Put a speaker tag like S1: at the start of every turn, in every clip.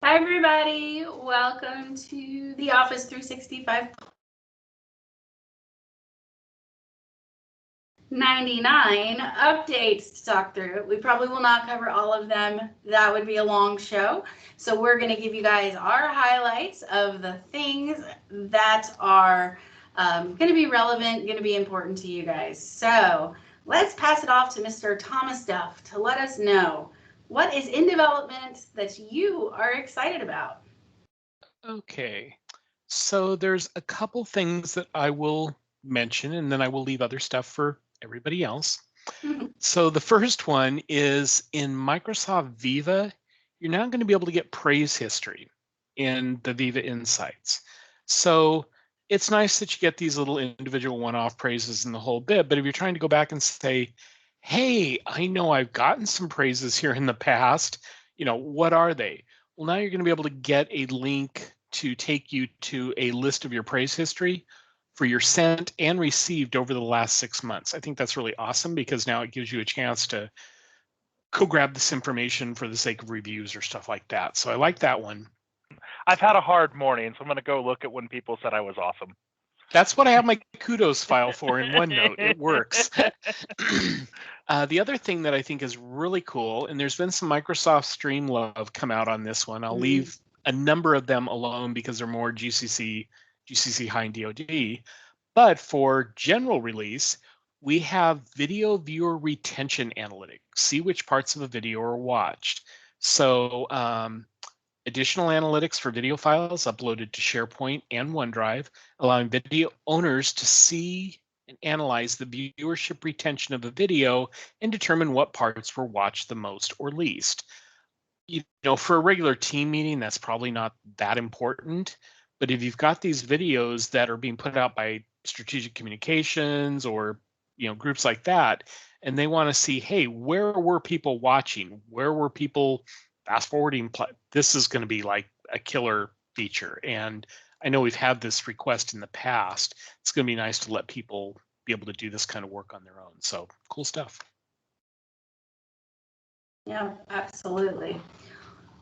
S1: Hi, everybody. Welcome to the Office 365 99 updates to talk through. We probably will not cover all of them. That would be a long show. So we're going to give you guys our highlights of the things that are going to be relevant, going to be important to you guys. So let's pass it off to Mr. Thomas Duff to let us know what is in development that you are excited about.
S2: Okay, so there's a couple things that I will mention, and then I will leave other stuff for everybody else. So the first one is in Microsoft Viva, you're now going to be able to get praise history in the Viva Insights. So it's nice that you get these little individual one-off praises in the whole bit, but if you're trying to go back and say, hey, I know I've gotten some praises here in the past, what are they? Well, now you're going to be able to get a link to take you to a list of your praise history for your sent and received over the last 6 months. I think that's really awesome because now it gives you a chance to go grab this information for the sake of reviews or stuff like that. So I like that one.
S3: I've had a hard morning, so I'm going to go look at when people said I was awesome.
S2: That's what I have my kudos file for in OneNote. It works. The other thing that I think is really cool, and there's been some Microsoft Stream love come out on this one. I'll leave a number of them alone because they're more GCC high and DoD. But for general release, we have video viewer retention analytics. See which parts of a video are watched. So additional analytics for video files uploaded to SharePoint and OneDrive, allowing video owners to see and analyze the viewership retention of a video and determine what parts were watched the most or least. For a regular team meeting, that's probably not that important. But if you've got these videos that are being put out by strategic communications or groups like that, and they want to see, hey, where were people watching? Where were people fast forwarding? This is going to be like a killer feature. And I know we've had this request in the past. It's going to be nice to let people be able to do this kind of work on their own. So cool stuff.
S1: Yeah, absolutely.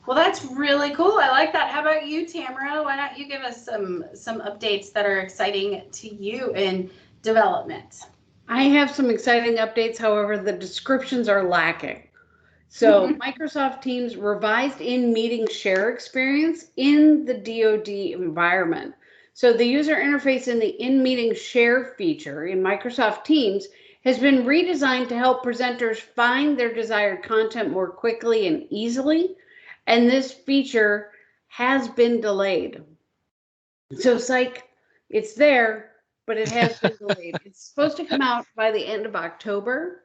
S1: Well, that's really cool. I like that. How about you, Tamara? Why don't you give us some updates that are exciting to you in development?
S4: I have some exciting updates. However, the descriptions are lacking. So Microsoft Teams revised in-meeting share experience in the DoD environment. So the user interface in the in-meeting share feature in Microsoft Teams has been redesigned to help presenters find their desired content more quickly and easily. And this feature has been delayed. So psych, it's there, but it has been delayed. It's supposed to come out by the end of October.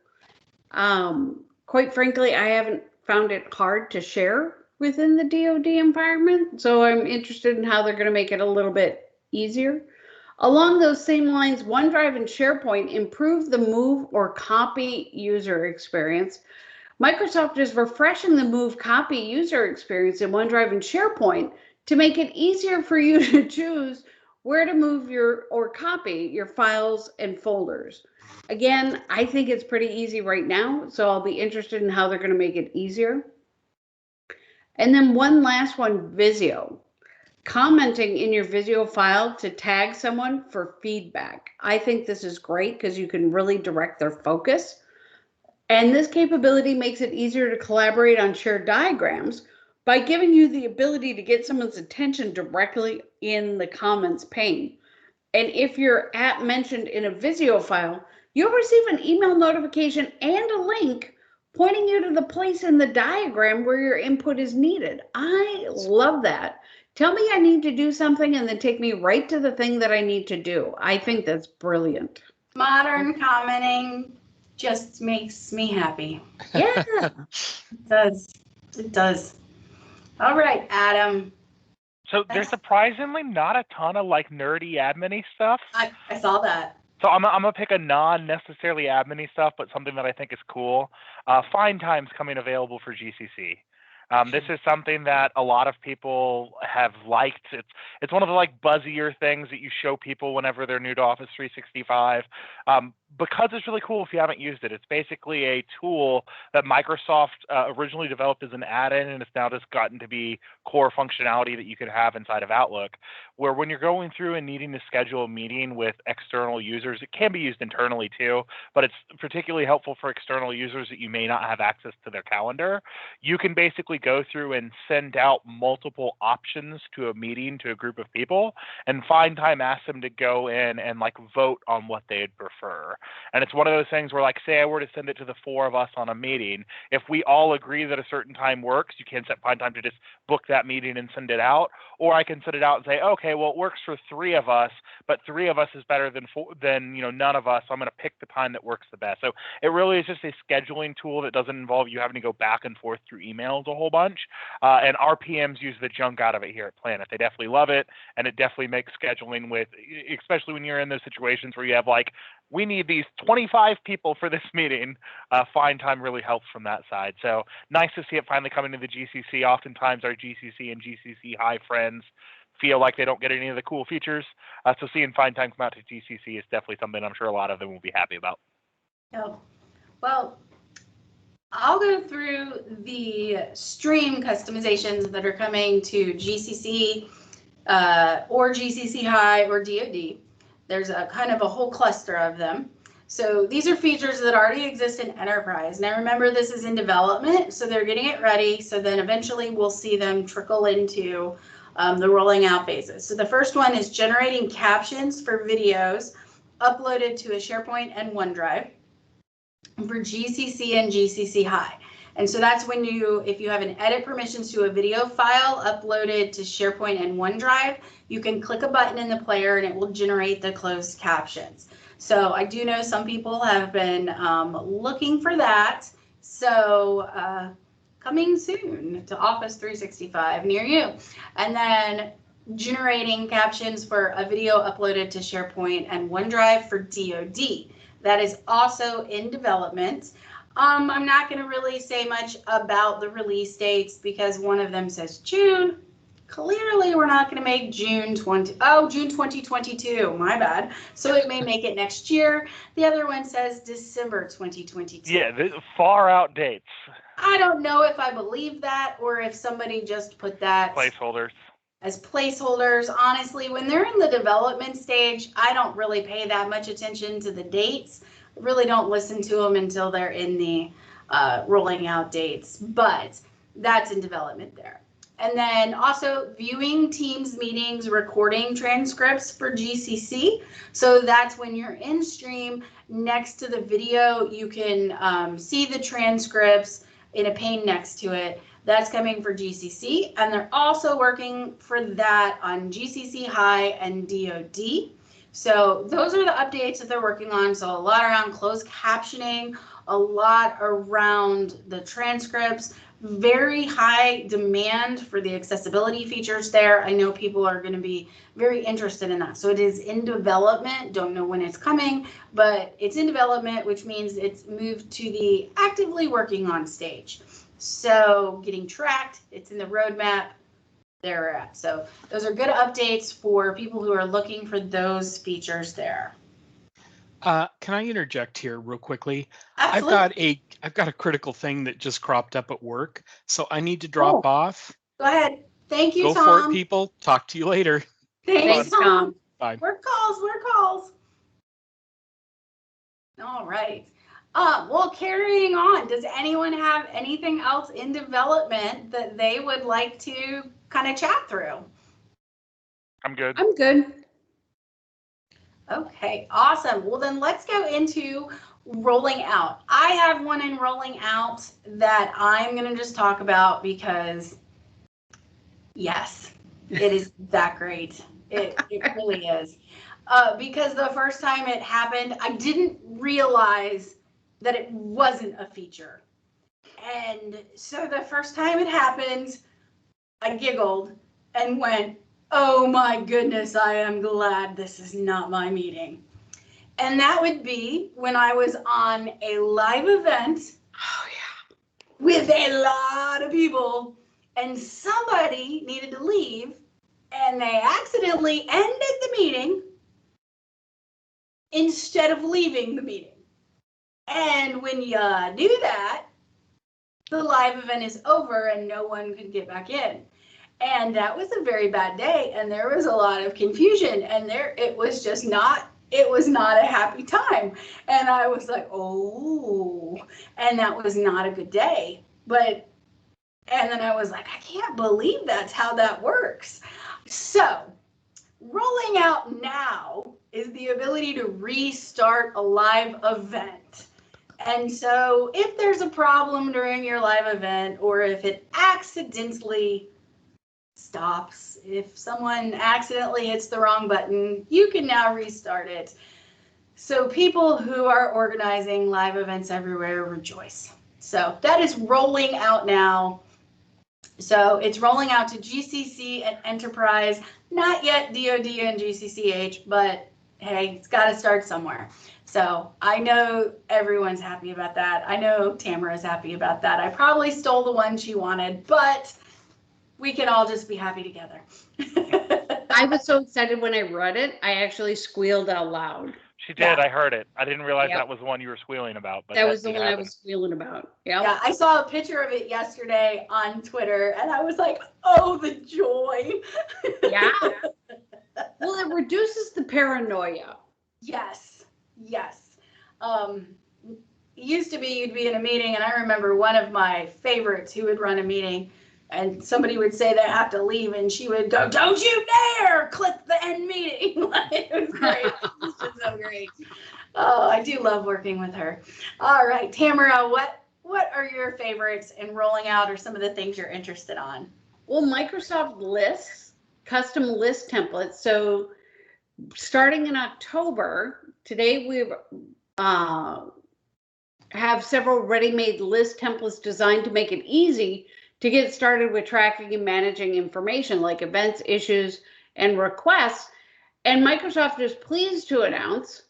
S4: Quite frankly, I haven't found it hard to share within the DoD environment, so I'm interested in how they're going to make it a little bit easier. Along those same lines, OneDrive and SharePoint improve the move or copy user experience. Microsoft is refreshing the move copy user experience in OneDrive and SharePoint to make it easier for you to choose where to move or copy your files and folders. Again, I think it's pretty easy right now, so I'll be interested in how they're going to make it easier. And then one last one, Visio. Commenting in your Visio file to tag someone for feedback. I think this is great because you can really direct their focus. And this capability makes it easier to collaborate on shared diagrams by giving you the ability to get someone's attention directly in the comments pane. And if your app mentioned in a Visio file, you'll receive an email notification and a link pointing you to the place in the diagram where your input is needed. I love that. Tell me I need to do something and then take me right to the thing that I need to do. I think that's brilliant.
S1: Modern commenting just makes me happy.
S4: Yeah.
S1: It does. It does. All right, Adam.
S3: So there's surprisingly not a ton of like nerdy admin-y stuff.
S1: I saw that.
S3: So I'm gonna pick a non-necessarily admin-y stuff, but something that I think is cool. Find Time's coming available for GCC. This is something that a lot of people have liked. It's one of the like buzzier things that you show people whenever they're new to Office 365. because it's really cool if you haven't used it. It's basically a tool that Microsoft originally developed as an add-in, and it's now just gotten to be core functionality that you can have inside of Outlook, where when you're going through and needing to schedule a meeting with external users, it can be used internally too, but it's particularly helpful for external users that you may not have access to their calendar. You can basically go through and send out multiple options to a meeting to a group of people, and Find Time asks them to go in and like vote on what they'd prefer. And it's one of those things where, like, say I were to send it to the 4 of us on a meeting, if we all agree that a certain time works, you can set Find Time to just book that meeting and send it out. Or I can send it out and say, okay, well, it works for 3 of us, but 3 of us is better than none of us. So I'm going to pick the time that works the best. So it really is just a scheduling tool that doesn't involve you having to go back and forth through emails a whole bunch. And our PMs use the junk out of it here at Planet. They definitely love it, and it definitely makes scheduling with, especially when you're in those situations where you have like, we need these 25 people for this meeting. Find Time really helps from that side. So nice to see it finally coming to the GCC. Oftentimes our GCC and GCC High friends feel like they don't get any of the cool features. So seeing Find Time come out to GCC is definitely something I'm sure a lot of them will be happy about.
S1: Oh, well, I'll go through the stream customizations that are coming to GCC or GCC High or DoD. There's a kind of a whole cluster of them. So these are features that already exist in Enterprise. Now remember, this is in development, so they're getting it ready. So then eventually we'll see them trickle into the rolling out phases. So the first one is generating captions for videos uploaded to a SharePoint and OneDrive for GCC and GCC High. And so that's when if you have an edit permissions to a video file uploaded to SharePoint and OneDrive, you can click a button in the player and it will generate the closed captions. So I do know some people have been looking for that. So coming soon to Office 365 near you. And then generating captions for a video uploaded to SharePoint and OneDrive for DoD. That is also in development. I'm not going to really say much about the release dates because one of them says June. Clearly, we're not going to make June 2022. My bad. So it may make it next year. The other one says December 2022.
S3: Yeah, far out dates.
S1: I don't know if I believe that or if somebody just put that
S3: Placeholders.
S1: As placeholders. Honestly, when they're in the development stage, I don't really pay that much attention to the dates. I really don't listen to them until they're in the rolling out dates, but that's in development there. And then also viewing Teams meetings, recording transcripts for GCC. So that's when you're in stream next to the video, you can see the transcripts in a pane next to it. That's coming for GCC, and they're also working for that on GCC High and DoD. So those are the updates that they're working on. So a lot around closed captioning, a lot around the transcripts, very high demand for the accessibility features there. I know people are going to be very interested in that. So it is in development. Don't know when it's coming, but it's in development, which means it's moved to the actively working on stage. So getting tracked, it's in the roadmap, there we're at. So those are good updates for people who are looking for those features there.
S2: Can I interject here real quickly?
S1: Absolutely.
S2: I've got a critical thing that just cropped up at work, so I need to drop off.
S1: Go ahead. Thank you,
S2: Go
S1: Tom.
S2: for it, people. Talk to you later.
S1: Thanks, Tom.
S2: Bye.
S1: Work calls. All right. Well, carrying on, does anyone have anything else in development that they would like to kind of chat through?
S3: I'm good.
S4: I'm good.
S1: Okay, awesome. Well, then let's go into rolling out. I have one in rolling out that I'm going to just talk about because, yes, it is that great. It really is. Because the first time it happened, I didn't realize that it wasn't a feature. And so the first time it happened, I giggled and went, oh my goodness, I am glad this is not my meeting. And that would be when I was on a live event. Oh yeah. With a lot of people, and somebody needed to leave and they accidentally ended the meeting instead of leaving the meeting. And when you do that, the live event is over and no one could get back in. And that was a very bad day, and there was a lot of confusion, and it was not a happy time. And I was like, oh, and that was not a good day. And then I was like, I can't believe that's how that works. So rolling out now is the ability to restart a live event. And so if there's a problem during your live event, or if it accidentally stops, if someone accidentally hits the wrong button, you can now restart it. So people who are organizing live events everywhere, rejoice. So that is rolling out now. So it's rolling out to GCC and Enterprise, not yet DoD and GCCH, but hey, it's got to start somewhere. So I know everyone's happy about that. I know Tamara's happy about that. I probably stole the one she wanted, but we can all just be happy together.
S4: I was so excited when I read it, I actually squealed out loud.
S3: She did.
S1: Yeah.
S3: I heard it. I didn't realize
S4: Yep.
S3: that was the one you were squealing about. But
S4: That was the
S3: did
S4: one I
S3: happen.
S4: was squealing about. Yep.
S1: Yeah, I saw a picture of it yesterday on Twitter, and I was like, oh, the joy.
S4: Yeah. Well, it reduces the paranoia.
S1: Yes, yes. It used to be you'd be in a meeting, and I remember one of my favorites who would run a meeting, and somebody would say they have to leave, and she would go, don't you dare click the end meeting. It was great. It was just so great. Oh, I do love working with her. All right, Tamara, what are your favorites in rolling out, or some of the things you're interested on?
S4: Well, Microsoft lists, custom list templates. So starting in October, today we have several ready-made list templates designed to make it easy to get started with tracking and managing information like events, issues, and requests. And Microsoft is pleased to announce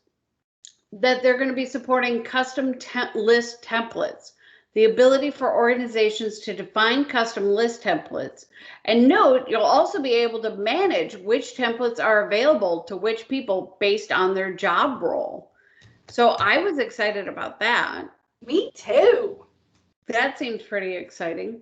S4: that they're going to be supporting custom list templates, the ability for organizations to define custom list templates. And note, you'll also be able to manage which templates are available to which people based on their job role. So I was excited about that.
S1: Me too.
S4: That seems pretty exciting.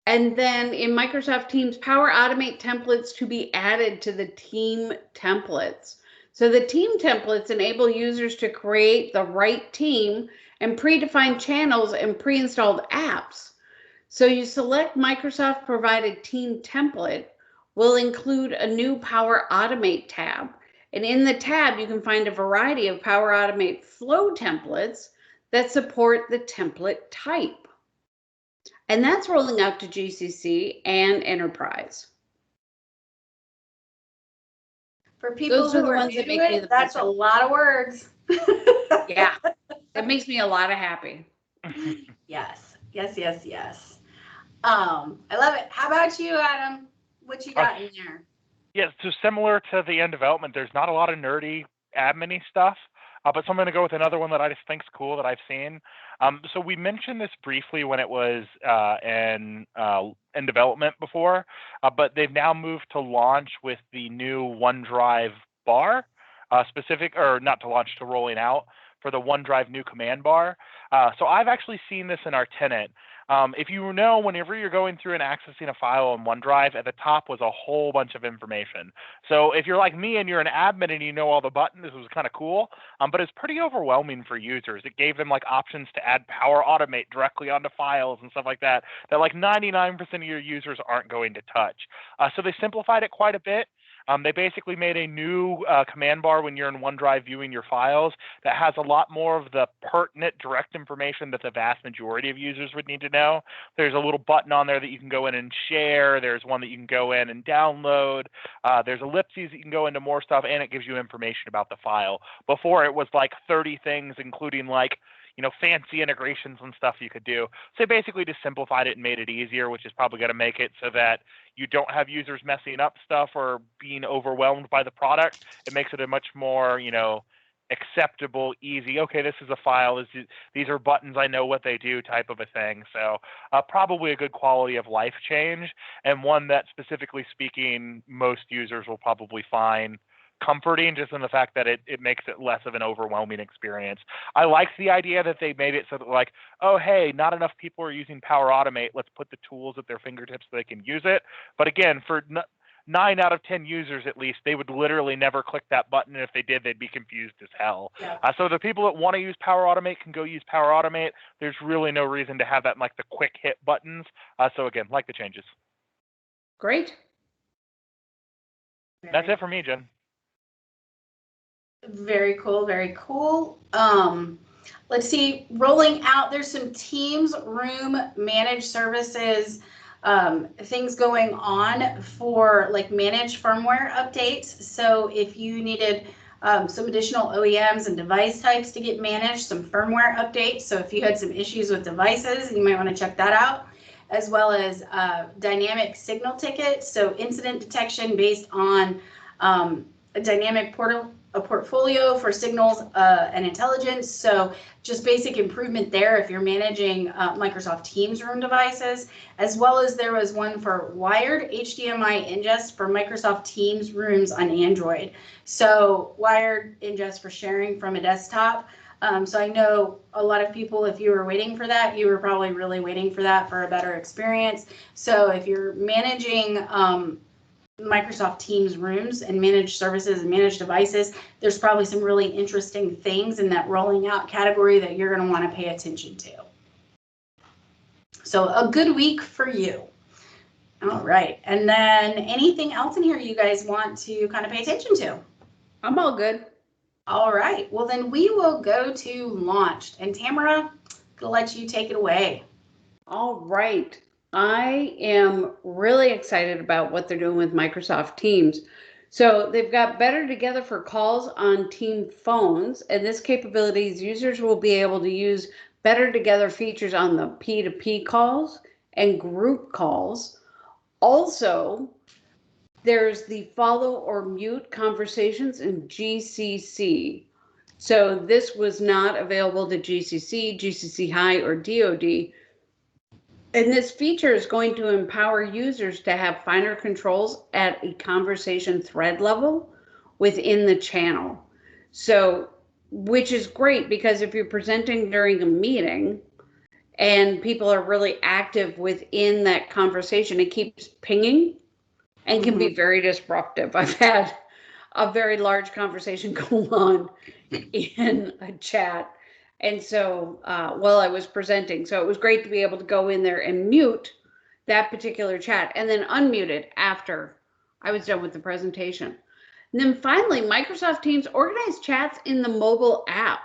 S4: And then in Microsoft Teams, Power Automate templates to be added to the team templates. So the team templates enable users to create the right team and predefined channels and pre-installed apps. So you select Microsoft provided team template, will include a new Power Automate tab. And in the tab, you can find a variety of Power Automate flow templates that support the template type. And that's rolling out to GCC and Enterprise.
S1: For people
S4: Those are
S1: who
S4: the
S1: are
S4: ones
S1: new
S4: that
S1: to
S4: make me
S1: it,
S4: the
S1: that's
S4: most
S1: a lot of words.
S4: Yeah, that makes me a lot of happy.
S1: Yes, yes, yes, yes. I love it. How about you, Adam? What you got in there?
S3: Yeah, so similar to the end development, there's not a lot of nerdy admin-y stuff, but so I'm going to go with another one that I just think's cool that I've seen. So we mentioned this briefly when it was in development before, but they've now moved to launch with the new OneDrive bar, to rolling out for the OneDrive new command bar. So I've actually seen this in our tenant. If you know, whenever you're going through and accessing a file on OneDrive, at the top was a whole bunch of information. So if you're like me and you're an admin and you know all the buttons, this was kind of cool, but it's pretty overwhelming for users. It gave them like options to add Power Automate directly onto files and stuff like that like 99% of your users aren't going to touch. So they simplified it quite a bit. They basically made a new command bar when you're in OneDrive viewing your files that has a lot more of the pertinent direct information that the vast majority of users would need to know. There's a little button on there that you can go in and share. There's one that you can go in and download. There's ellipses that you can go into more stuff, and it gives you information about the file. Before, it was like 30 things, including like fancy integrations and stuff you could do. So they basically just simplified it and made it easier, which is probably going to make it so that you don't have users messing up stuff or being overwhelmed by the product. It makes it a much more, acceptable, easy, okay, this is a file, these are buttons, I know what they do type of a thing. So probably a good quality of life change, and one that, specifically speaking, most users will probably find comforting just in the fact that it makes it less of an overwhelming experience. I like the idea that they made it so that, like, oh, hey, not enough people are using Power Automate. Let's put the tools at their fingertips so they can use it. But again, for 9 out of 10 users at least, they would literally never click that button. And if they did, they'd be confused as hell.
S1: Yeah.
S3: So the people that want to use Power Automate can go use Power Automate. There's really no reason to have that in, like, the quick hit buttons. So again, like the changes.
S4: Great.
S3: That's it for me, Jen.
S1: Very cool, very cool. Let's see, rolling out, there's some Teams room managed services, things going on for like managed firmware updates. So if you needed some additional OEMs and device types to get managed, some firmware updates. So if you had some issues with devices, you might want to check that out, as well as dynamic signal tickets. So incident detection based on a dynamic portfolio for signals and intelligence. So just basic improvement there if you're managing Microsoft Teams room devices, as well as there was one for wired HDMI ingest for Microsoft Teams rooms on Android. So wired ingest for sharing from a desktop. So I know a lot of people, if you were waiting for that, you were probably really waiting for that for a better experience. So if you're managing Microsoft Teams rooms and managed services and managed devices, there's probably some really interesting things in that rolling out category that you're going to want to pay attention to. So a good week for you. All right. And then anything else in here you guys want to kind of pay attention to?
S4: I'm all good.
S1: All right. Well, then we will go to launched. And Tamara, I'm going to let you take it away.
S4: All right. I am really excited about what they're doing with Microsoft Teams. So they've got Better Together for calls on team phones, and this capabilities users will be able to use Better Together features on the P2P calls and group calls. Also, there's the follow or mute conversations in GCC. So this was not available to GCC, GCC High, or DoD. And this feature is going to empower users to have finer controls at a conversation thread level within the channel. So, which is great because if you're presenting during a meeting and people are really active within that conversation, it keeps pinging and can be very disruptive. I've had a very large conversation go on in a chat. And so while I was presenting, so it was great to be able to go in there and mute that particular chat and then unmute it after I was done with the presentation. And then finally, Microsoft Teams organized chats in the mobile app.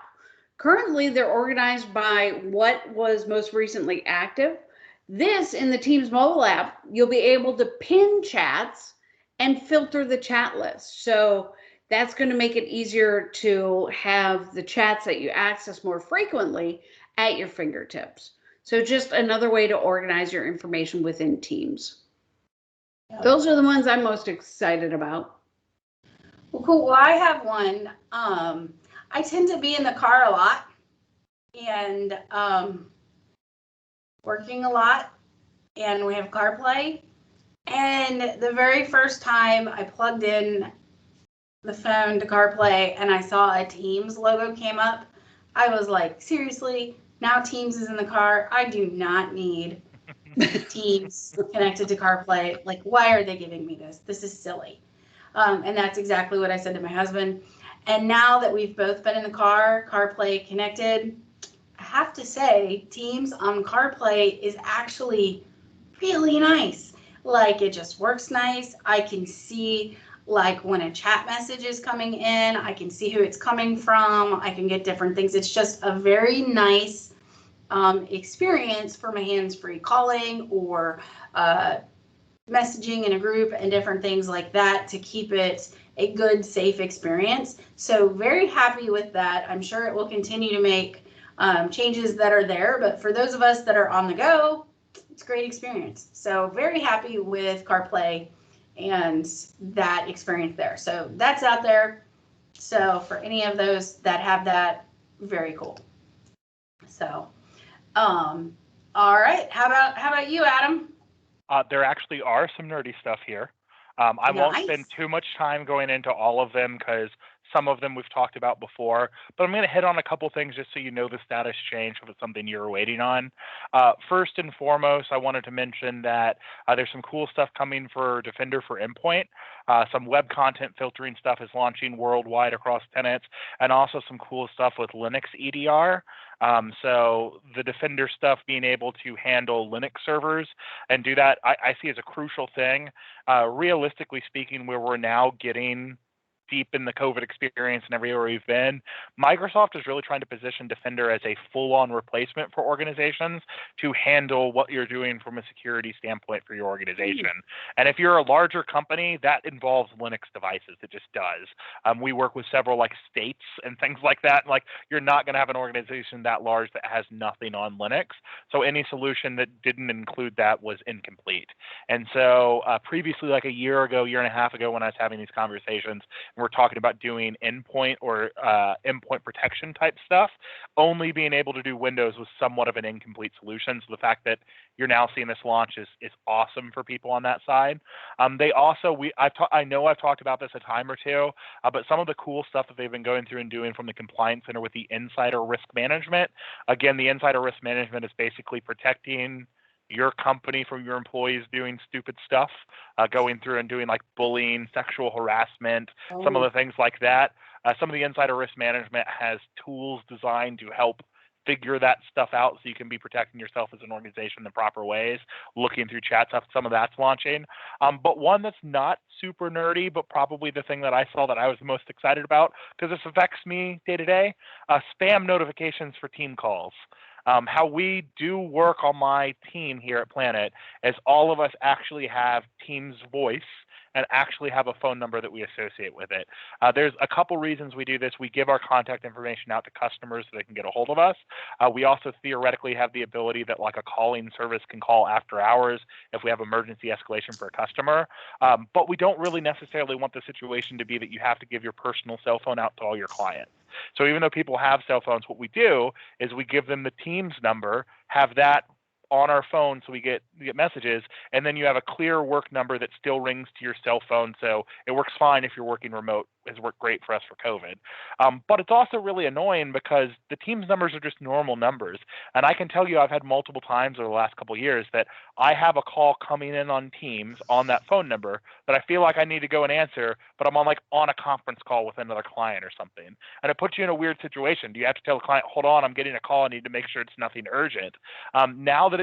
S4: Currently, they're organized by what was most recently active. This, in the Teams mobile app, you'll be able to pin chats and filter the chat list. So that's going to make it easier to have the chats that you access more frequently at your fingertips. So just another way to organize your information within Teams. Those are the ones I'm most excited about.
S1: Well, cool. Well, I have one. I tend to be in the car a lot and working a lot, and we have CarPlay. And the very first time I plugged in the phone to CarPlay and I saw a Teams logo came up, I was like, seriously, now Teams is in the car. I do not need Teams connected to CarPlay. Like, why are they giving me this? This is silly. And that's exactly what I said to my husband. And now that we've both been in the car, CarPlay connected, I have to say, Teams on CarPlay is actually really nice. Like, it just works nice. I can see, like, when a chat message is coming in, I can see who it's coming from. I can get different things. It's just a very nice experience for my hands-free calling or messaging in a group and different things like that to keep it a good, safe experience. So very happy with that. I'm sure it will continue to make changes that are there, but for those of us that are on the go, it's a great experience. So very happy with CarPlay and that experience there. So that's out there. So for any of those that have that, very cool. So, all right. How about you, Adam?
S3: There actually are some nerdy stuff here. I won't
S1: Nice.
S3: spend too much time going into all of them because some of them we've talked about before, but I'm going to hit on a couple things just so you know the status change if it's something you're waiting on. First and foremost, I wanted to mention that there's some cool stuff coming for Defender for Endpoint. Some web content filtering stuff is launching worldwide across tenants, and also some cool stuff with Linux EDR. So the Defender stuff being able to handle Linux servers and do that, I see as a crucial thing. Realistically speaking, where we're now getting deep in the COVID experience and everywhere we've been, Microsoft is really trying to position Defender as a full-on replacement for organizations to handle what you're doing from a security standpoint for your organization. And if you're a larger company, that involves Linux devices. It just does. We work with several like states and things like that. Like you're not going to have an organization that large that has nothing on Linux. So any solution that didn't include that was incomplete. And so previously, like a year and a half ago, when I was having these conversations, we're talking about doing endpoint or endpoint protection type stuff, only being able to do Windows was somewhat of an incomplete solution. So the fact that you're now seeing this launch is awesome for people on that side. They also, I know I've talked about this a time or two, but some of the cool stuff that they've been going through and doing from the Compliance Center with the insider risk management. Again, the insider risk management is basically protecting your company from your employees doing stupid stuff, going through and doing like bullying, sexual harassment, some of the things like that. Some of the insider risk management has tools designed to help figure that stuff out so you can be protecting yourself as an organization in the proper ways, looking through chat stuff. Some of that's launching. But one that's not super nerdy, but probably the thing that I saw that I was the most excited about, because this affects me day to day, spam notifications for team calls. How we do work on my team here at Planet is all of us actually have Teams voice and actually have a phone number that we associate with it. There's a couple reasons we do this. We give our contact information out to customers so they can get a hold of us. We also theoretically have the ability that like a calling service can call after hours if we have emergency escalation for a customer. But we don't really necessarily want the situation to be that you have to give your personal cell phone out to all your clients. So even though people have cell phones, what we do is we give them the Teams number, have that on our phone so we get messages, and then you have a clear work number that still rings to your cell phone. So it works fine if you're working remote. It's worked great for us for COVID. But it's also really annoying because the Teams numbers are just normal numbers. And I can tell you I've had multiple times over the last couple of years that I have a call coming in on Teams on that phone number that I feel like I need to go and answer, but I'm on a conference call with another client or something. And it puts you in a weird situation. Do you have to tell the client, hold on, I'm getting a call, I need to make sure it's nothing urgent? Now that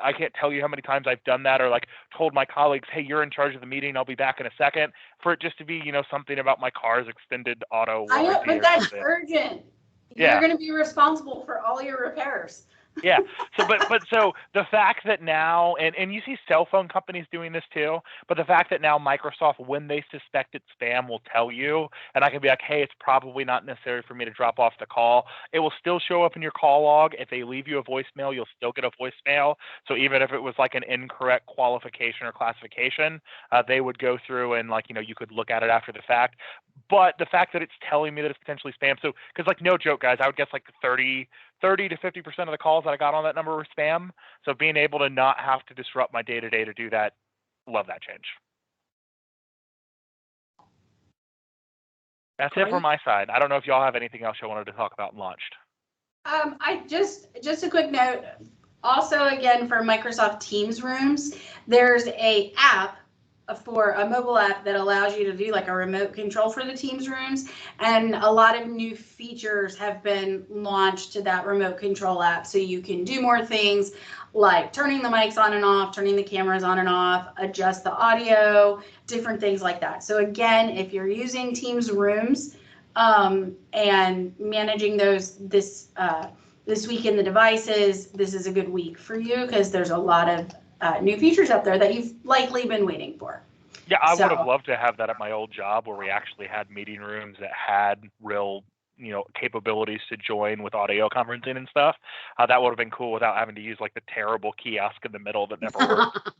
S3: I can't tell you how many times I've done that or like told my colleagues, hey, you're in charge of the meeting, I'll be back in a second, for it just to be, something about my car's extended auto warranty.
S1: I know, but that's
S3: something.
S1: urgent.
S3: Yeah.
S1: You're going to be responsible for all your repairs.
S3: Yeah. So the fact that now, and you see cell phone companies doing this too, but the fact that now Microsoft, when they suspect it's spam, will tell you, and I can be like, hey, it's probably not necessary for me to drop off the call. It will still show up in your call log. If they leave you a voicemail, you'll still get a voicemail. So even if it was like an incorrect qualification or classification, they would go through and you could look at it after the fact. But the fact that it's telling me that it's potentially spam, so because no joke, guys, I would guess like 30 to 50% of the calls that I got on that number were spam. So being able to not have to disrupt my day-to-day to do that, love that change. That's it from my side. I don't know if y'all have anything else you wanted to talk about and launched.
S1: I just a quick note. Also, again, for Microsoft Teams rooms, there's a mobile app that allows you to do like a remote control for the Teams rooms, and a lot of new features have been launched to that remote control app, so you can do more things like turning the mics on and off, turning the cameras on and off, adjust the audio, different things like that. So again, if you're using Teams rooms and managing those this week in the devices, this is a good week for you because there's a lot of new features up there that you've likely been waiting for.
S3: Yeah, I would have loved to have that at my old job where we actually had meeting rooms that had real, capabilities to join with audio conferencing and stuff. That would have been cool without having to use like the terrible kiosk in the middle that never worked.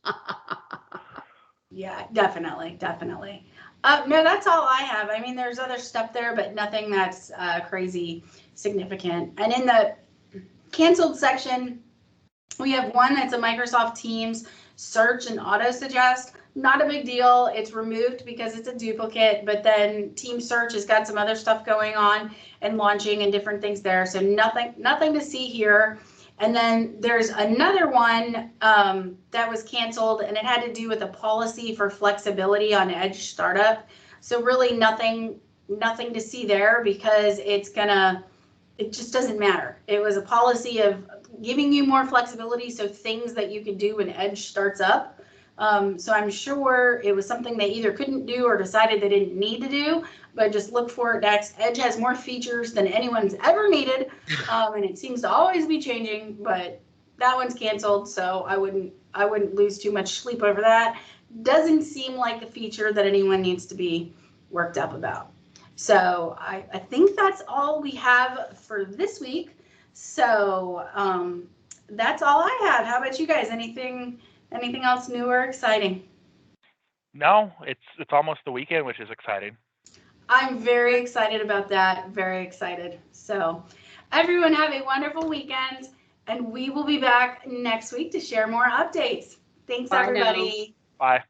S1: Yeah, definitely. No, that's all I have. I mean, there's other stuff there, but nothing that's crazy significant. And in the canceled section, we have one that's a Microsoft Teams search and auto suggest. not a big deal. It's removed because it's a duplicate, but then Team Search has got some other stuff going on and launching and different things there. So nothing to see here. And then there's another one that was canceled, and it had to do with a policy for flexibility on Edge startup. So really nothing to see there, because it just doesn't matter. It was a policy of giving you more flexibility, so things that you could do when Edge starts up. So I'm sure it was something they either couldn't do or decided they didn't need to do, but just look for it next. Edge has more features than anyone's ever needed, and it seems to always be changing, but that one's canceled, so I wouldn't lose too much sleep over that. Doesn't seem like a feature that anyone needs to be worked up about. So I think that's all we have for this week. So that's all I have. How about you guys? Anything else new or exciting?
S3: No, it's almost the weekend, which is exciting.
S1: I'm very excited about that. Very excited. So everyone have a wonderful weekend, and we will be back next week to share more updates. Thanks,
S4: Bye now.
S1: everybody.
S3: Bye.